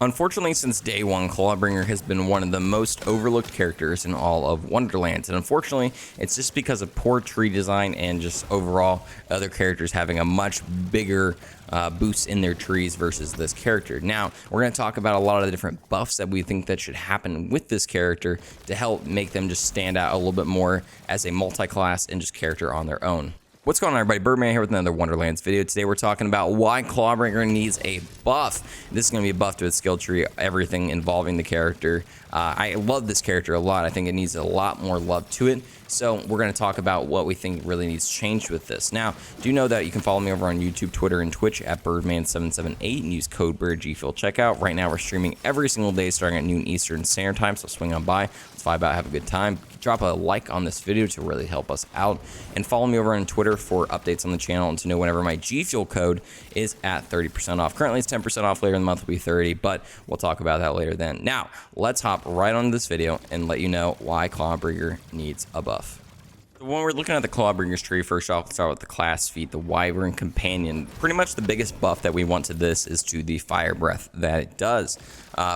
Unfortunately, since day one, Clawbringer has been one of the most overlooked characters in all of Wonderlands, and unfortunately, it's just because of poor tree design and just overall other characters having a much bigger boost in their trees versus this character. Now, we're going to talk about a lot of the different buffs that we think that should happen with this character to help make them just stand out a little bit more as a multi-class and just character on their own. What's going on, everybody? Byrdman here with another Wonderlands video. Today we're talking about why Clawbringer needs a buff. This is going to be a buff to its skill tree, everything involving the character. I love this character a lot. I think it needs a lot more love to it. So we're going to talk about what we think really needs changed with this. Now, do know that you can follow me over on YouTube, Twitter, and Twitch at Byrdman778 and use code BYRDGFUEL checkout. Right now we're streaming every single day starting at noon Eastern Standard Time, so swing on by. Let's vibe out, have a good time. Drop a like on this video to really help us out, and follow me over on Twitter for updates on the channel and to know whenever my G Fuel code is at 30% off. Currently it's 10% off, later in the month will be 30, but we'll talk about that later then. Now, let's hop right on this video and let you know why Clawbringer needs a buff. So when we're looking at the Clawbringer's tree, first off, let's start with the class feat, the Wyvern Companion. Pretty much the biggest buff that we want to this is to the fire breath that it does.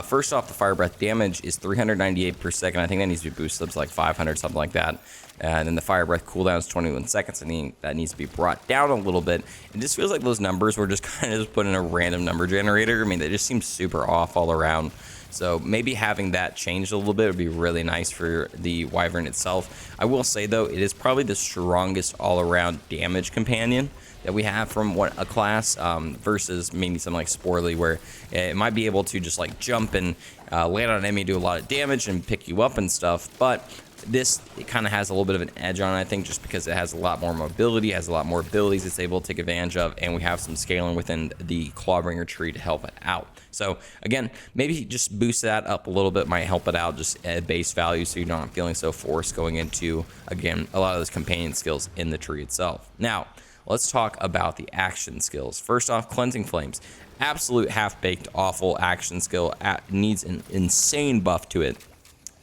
First off, the fire breath damage is 398 per second. I think that needs to be boosted up to like 500, something like that. And then the fire breath cooldown is 21 seconds. I think that needs to be brought down a little bit. It just feels like those numbers were just kind of just put in a random number generator. I mean, they just seem super off all around. So maybe having that changed a little bit would be really nice for the Wyvern itself. I will say, though, it is probably the strongest all-around damage companion that we have from a class versus maybe something like Sporely, where it might be able to just like jump and land on an enemy, do a lot of damage and pick you up and stuff. But this, it kind of has a little bit of an edge on it, I think, just because it has a lot more mobility, has a lot more abilities it's able to take advantage of, and we have some scaling within the Clawbringer tree to help it out. So again, maybe just boost that up a little bit might help it out just at base value, so you're not feeling so forced going into, again, a lot of those companion skills in the tree itself. Now, let's talk about the action skills. First off, Cleansing Flames. Absolute half-baked, awful action skill. Needs an insane buff to it.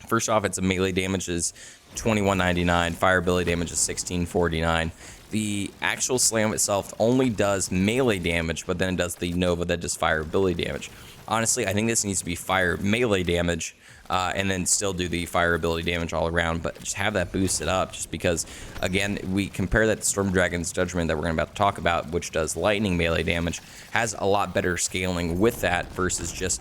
First off, its melee damage is 2199, fire ability damage is 1649. The actual slam itself only does melee damage, but then it does the Nova that does fire ability damage. Honestly, I think this needs to be fire melee damage, and then still do the fire ability damage all around, but just have that boosted up, just because, again, we compare that to Storm Dragon's Judgment that we're about to talk about, which does lightning melee damage, has a lot better scaling with that versus just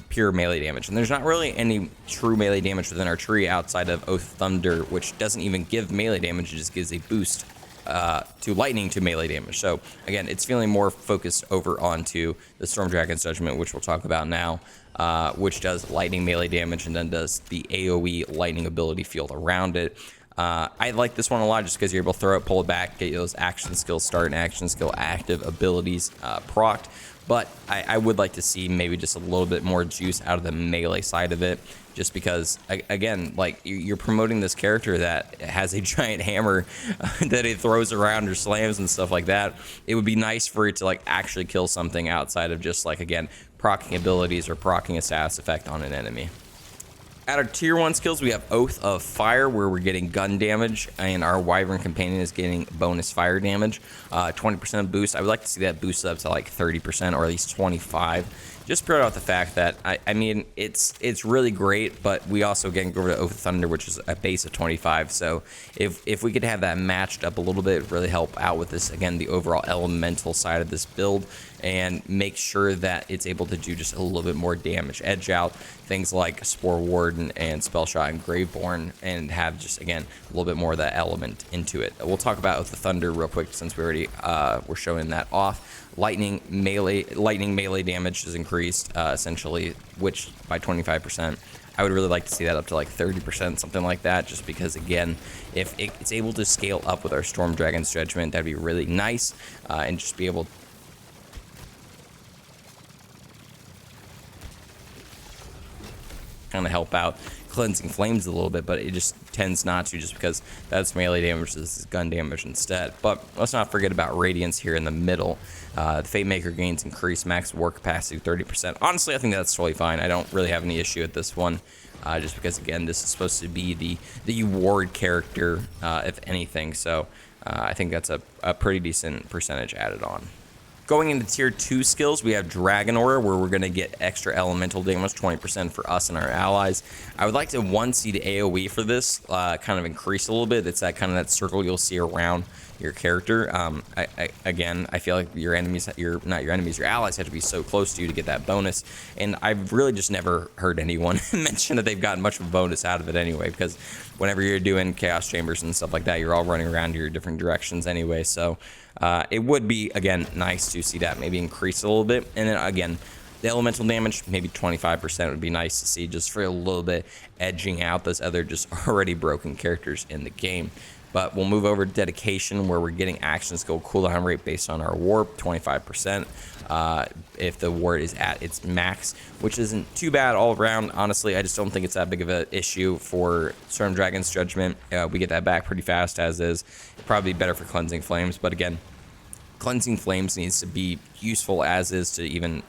pure melee damage. And there's not really any true melee damage within our tree outside of Oath Thunder, which doesn't even give melee damage, it just gives a boost to lightning to melee damage. So again, it's feeling more focused over onto the Storm Dragon's Judgment, which we'll talk about now, which does lightning melee damage and then does the AoE lightning ability field around it. I like this one a lot just because you're able to throw it, pull it back, get those action skill start and action skill active abilities procced. But I would like to see maybe just a little bit more juice out of the melee side of it, just because, again, like, you're promoting this character that has a giant hammer that it throws around or slams and stuff like that. It would be nice for it to, like, actually kill something outside of just, like, again, proccing abilities or proccing a status effect on an enemy. At our tier 1 skills, we have Oath of Fire, where we're getting gun damage, and our Wyvern Companion is getting bonus fire damage. 20% boost. I would like to see that boost up to like 30% or at least 25%. Just pure out the fact that, I mean, it's really great, but we also, again, go over to Oath of Thunder, which is a base of 25. So if we could have that matched up a little bit, it'd really help out with this, again, the overall elemental side of this build, and make sure that it's able to do just a little bit more damage. Edge out things like Spore Warden and Spell Shot and Graveborn, and have just, again, a little bit more of that element into it. We'll talk about Oath of Thunder real quick since we already were showing that off. Lightning melee damage is increased, essentially, which by 25%. I would really like to see that up to like 30%, something like that, just because, again, if it's able to scale up with our Storm Dragon's Judgment, that'd be really nice, and just be able kind of help out Cleansing Flames a little bit, but it just tends not to, just because that's melee damage, this is gun damage instead. But let's not forget about Radiance here in the middle. The Fate Maker gains increased max war capacity 30%. Honestly, I think that's totally fine. I don't really have any issue with this one, just because, again, this is supposed to be the ward character, if anything. So I think that's a pretty decent percentage added on. Going into tier 2 skills, we have Dragon Aura, where we're going to get extra elemental damage, 20% for us and our allies. I would like to see the AoE for this kind of increase a little bit. It's that kind of that circle you'll see around your character. Again, I feel like your enemies, your allies have to be so close to you to get that bonus. And I've really just never heard anyone mention that they've gotten much of a bonus out of it anyway, because whenever you're doing chaos chambers and stuff like that, you're all running around your different directions anyway. So it would be, again, nice to see that maybe increase a little bit. And then again, the elemental damage, maybe 25% would be nice to see, just for a little bit edging out those other just already broken characters in the game. But we'll move over to dedication, where we're getting action skill cooldown rate based on our warp, 25%. If the ward is at its max, which isn't too bad all around. Honestly, I just don't think it's that big of an issue for Storm Dragon's Judgment. We get that back pretty fast, as is. Probably better for Cleansing Flames, but again, Cleansing Flames needs to be useful as is to even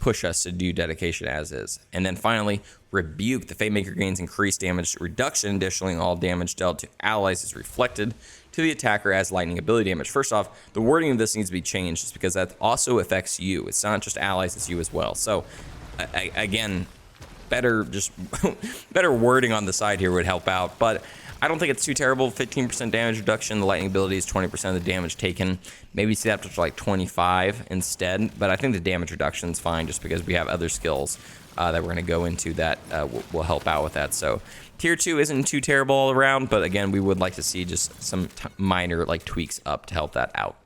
push us to do dedication as is. And then finally, Rebuke. The Fatemaker gains increased damage reduction. Additionally, all damage dealt to allies is reflected to the attacker as lightning ability damage. First off, the wording of this needs to be changed, just because that also affects you. It's not just allies, it's you as well. So again, better wording on the side here would help out, but I don't think it's too terrible. 15% damage reduction. The lightning ability is 20% of the damage taken. Maybe see that to like 25 instead, but I think the damage reduction is fine, just because we have other skills that we're going to go into that will help out with that. So tier 2 isn't too terrible all around, but again, we would like to see just some minor like tweaks up to help that out.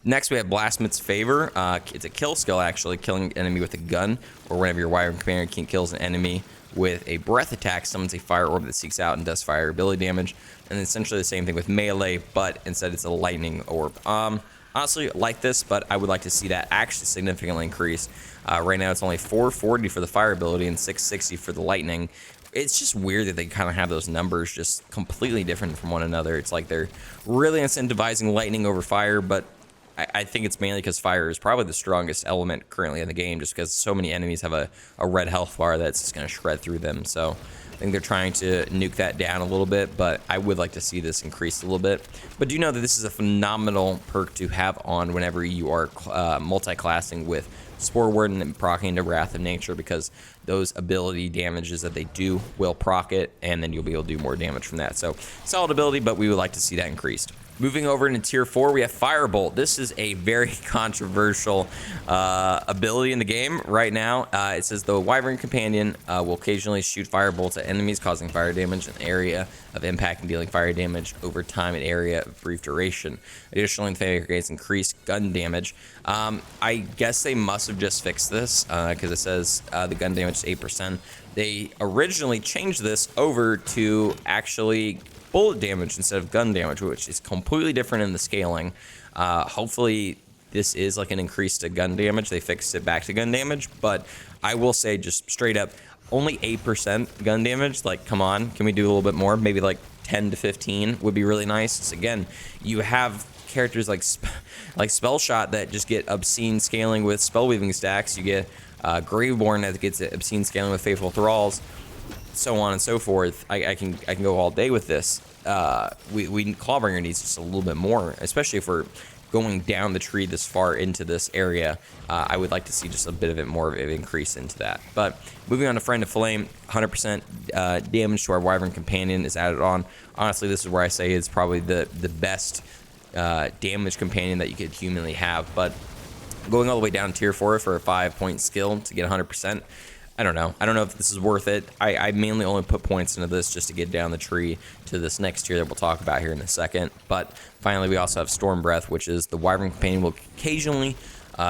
Next, we have Blasphemous Favor. It's a kill skill, actually, killing an enemy with a gun, or whenever your Wyvern Companion kills an enemy with a breath attack, summons a fire orb that seeks out and does fire ability damage. And essentially the same thing with melee, but instead it's a lightning orb. Honestly, like this, but I would like to see that actually significantly increase. Right now it's only 440 for the fire ability and 660 for the lightning. It's just weird that they kind of have those numbers just completely different from one another. It's like they're really incentivizing lightning over fire, but I think it's mainly because fire is probably the strongest element currently in the game, just because so many enemies have a red health bar that's just going to shred through them. So I think they're trying to nuke that down a little bit, but I would like to see this increase a little bit. But do know that this is a phenomenal perk to have on whenever you are multi-classing with Spore Warden and proccing into Wrath of Nature, because those ability damages that they do will proc it, and then you'll be able to do more damage from that. So solid ability, but we would like to see that increased. Moving over into tier 4, we have Firebolt. This is a very controversial ability in the game right now. It says the Wyvern Companion will occasionally shoot firebolts at enemies, causing fire damage in the area of impact and dealing fire damage over time in area of brief duration. Additionally, the Fatemaker gains increased gun damage. I guess they must have just fixed this, because it says the gun damage is 8%. They originally changed this over to actually bullet damage instead of gun damage, which is completely different in the scaling. Hopefully this is like an increase to gun damage. They fixed it back to gun damage, but I will say just straight up, only 8% gun damage. Like, come on, can we do a little bit more? Maybe like 10 to 15 would be really nice. So again, you have characters like Spell Shot that just get obscene scaling with spell weaving stacks. You get Graveborn that gets obscene scaling with Faithful Thralls, so on and so forth. I can go all day with this. Clawbringer needs just a little bit more, especially if we're going down the tree this far into this area. I would like to see just a bit of it more of an increase into that. But moving on to Friend of Flame, 100% damage to our Wyvern Companion is added on. Honestly, this is where I say it's probably the best damage companion that you could humanly have. But going all the way down tier 4 for a 5-point skill to get 100%, I don't know. I don't know if this is worth it. I mainly only put points into this just to get down the tree to this next tier that we'll talk about here in a second. But finally, we also have Storm Breath, which is the Wyvern Companion will occasionally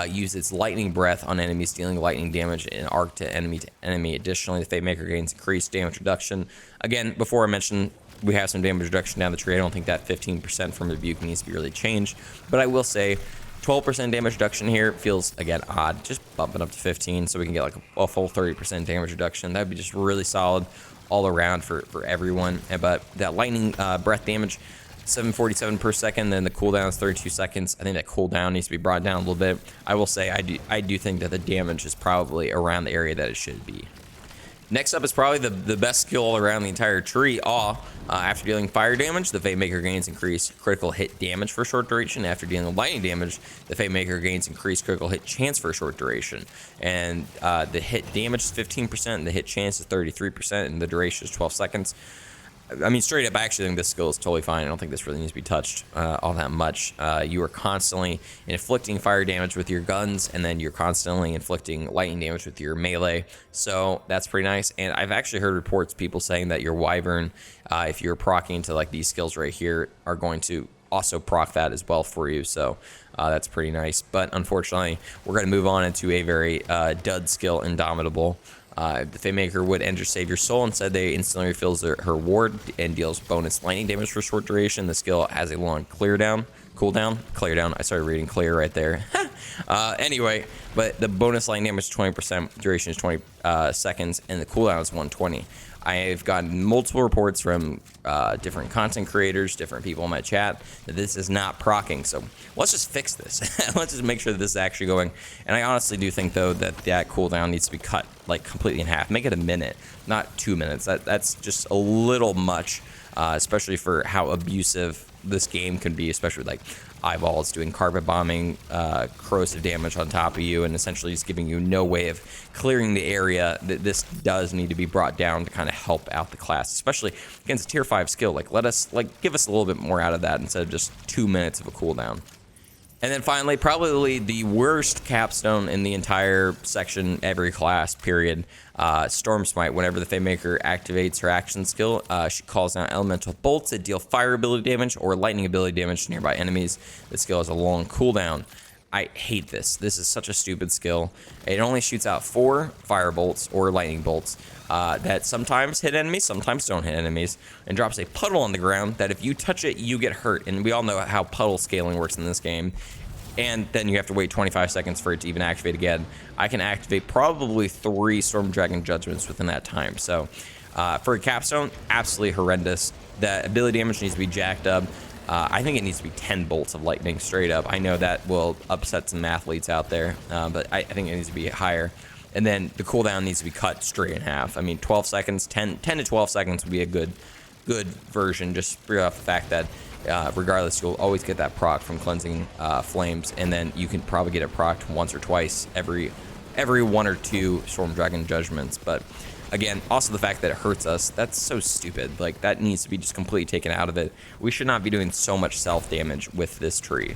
use its lightning breath on enemies, dealing lightning damage in arc to enemy. Additionally, the Fatemaker gains increased damage reduction. Again, before I mentioned we have some damage reduction down the tree, I don't think that 15% from Rebuke needs to be really changed. But I will say 12% damage reduction here feels, again, odd. Just bumping up to 15 so we can get like a full 30% damage reduction. That would be just really solid all around for everyone. But that lightning breath damage, 747 per second, then the cooldown is 32 seconds. I think that cooldown needs to be brought down a little bit. I will say I do think that the damage is probably around the area that it should be. Next up is probably the best skill all around the entire tree, Awe. After dealing fire damage, the Fate Maker gains increased critical hit damage for a short duration. After dealing lightning damage, the Fate Maker gains increased critical hit chance for a short duration. And the hit damage is 15%, and the hit chance is 33%, and the duration is 12 seconds. I mean, straight up, I actually think this skill is totally fine. I don't think this really needs to be touched all that much. You are constantly inflicting fire damage with your guns, and then you're constantly inflicting lightning damage with your melee. So that's pretty nice. And I've actually heard reports, people saying that your Wyvern, if you're proccing into like these skills right here, are going to also proc that as well for you. So that's pretty nice. But unfortunately, we're going to move on into a very dud skill, Indomitable. The Fate Maker would enter Save Your Soul. Instead, they instantly refills her ward and deals bonus lightning damage for a short duration. The skill has a long cooldown. I started reading clear right there. Anyway, but the bonus lightning damage is 20%, duration is 20 seconds, and the cooldown is 120. I've gotten multiple reports from different content creators, different people in my chat, that this is not proccing. So let's just fix this. Let's just make sure that this is actually going. And I honestly do think, though, that that cooldown needs to be cut like completely in half. Make it a minute, not 2 minutes. That's just a little much, especially for how abusive this game can be, especially like eyeballs doing carpet bombing, corrosive damage on top of you, and essentially just giving you no way of clearing the area. This does need to be brought down to kind of help out the class, especially against a tier 5 skill. Like, give us a little bit more out of that instead of just 2 minutes of a cooldown. And then finally, probably the worst capstone in the entire section, every class, period, Storm Smite. Whenever the Fate Maker activates her action skill, she calls down elemental bolts that deal fire ability damage or lightning ability damage to nearby enemies. The skill has a long cooldown. I hate this. This is such a stupid skill. It only shoots out 4 fire bolts or lightning bolts that sometimes hit enemies, sometimes don't hit enemies, and drops a puddle on the ground that if you touch it, you get hurt. And we all know how puddle scaling works in this game. And then you have to wait 25 seconds for it to even activate again. I can activate probably 3 Storm Dragon Judgments within that time. So for a capstone, absolutely horrendous. The ability damage needs to be jacked up. I think it needs to be 10 bolts of lightning straight up. I know that will upset some athletes out there, but I think it needs to be higher. And then the cooldown needs to be cut straight in half. I mean, 12 seconds, 10 to 12 seconds would be a good version, just for the fact that regardless, you'll always get that proc from Cleansing Flames, and then you can probably get it procced once or twice every 1 or 2 Storm Dragon Judgments. But again, also the fact that it hurts us, that's so stupid. Like, that needs to be just completely taken out of it. We should not be doing so much self-damage with this tree.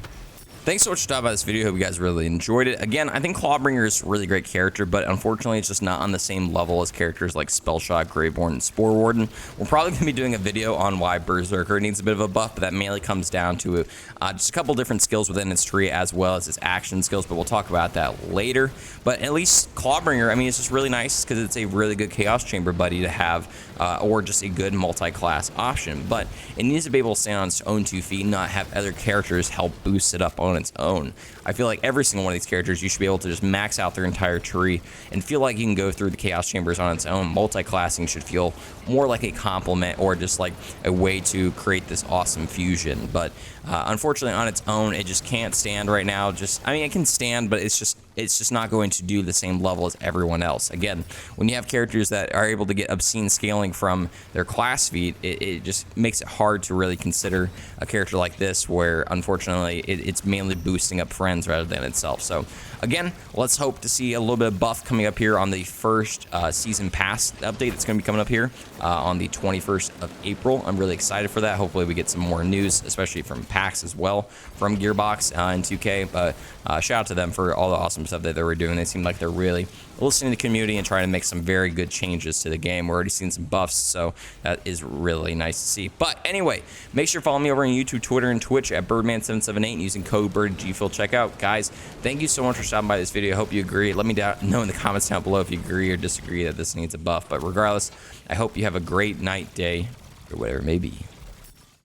Thanks so much for stopping by this video. Hope you guys really enjoyed it. Again, I think Clawbringer is a really great character, but unfortunately, it's just not on the same level as characters like Spellshock, Graveborn, and Spore Warden. We're probably going to be doing a video on why Berserker needs a bit of a buff, but that mainly comes down to just a couple different skills within its tree as well as its action skills, but we'll talk about that later. But at least Clawbringer, I mean, it's just really nice because it's a really good Chaos Chamber buddy to have, or just a good multi-class option. But it needs to be able to stand on its own 2 feet, not have other characters help boost it up on its own. I feel like every single one of these characters, you should be able to just max out their entire tree and feel like you can go through the Chaos Chambers on its own. Multi-classing should feel more like a complement or just like a way to create this awesome fusion. But unfortunately, on its own, it just can't stand right now. I mean, it can stand, but it's just not going to do the same level as everyone else. Again, when you have characters that are able to get obscene scaling from their class feat, it just makes it hard to really consider a character like this, where unfortunately it's mainly boosting up friends rather than itself. So again, let's hope to see a little bit of buff coming up here on the first season pass update that's going to be coming up here on the 21st of April. I'm really excited for that. Hopefully we get some more news, especially from PAX as well, from Gearbox and 2K. But shout out to them for all the awesome stuff that they were doing. They seem like they're really listening to the community and trying to make some very good changes to the game. We're already seeing some buffs, so that is really nice to see. But anyway, make sure to follow me over on YouTube, Twitter, and Twitch at Byrdman778 using code BYRDGFIL checkout. Guys, thank you so much for stopping by this video. I hope you agree. Let me know in the comments down below if you agree or disagree that this needs a buff. But regardless, I hope you have a great night, day, or whatever it may be.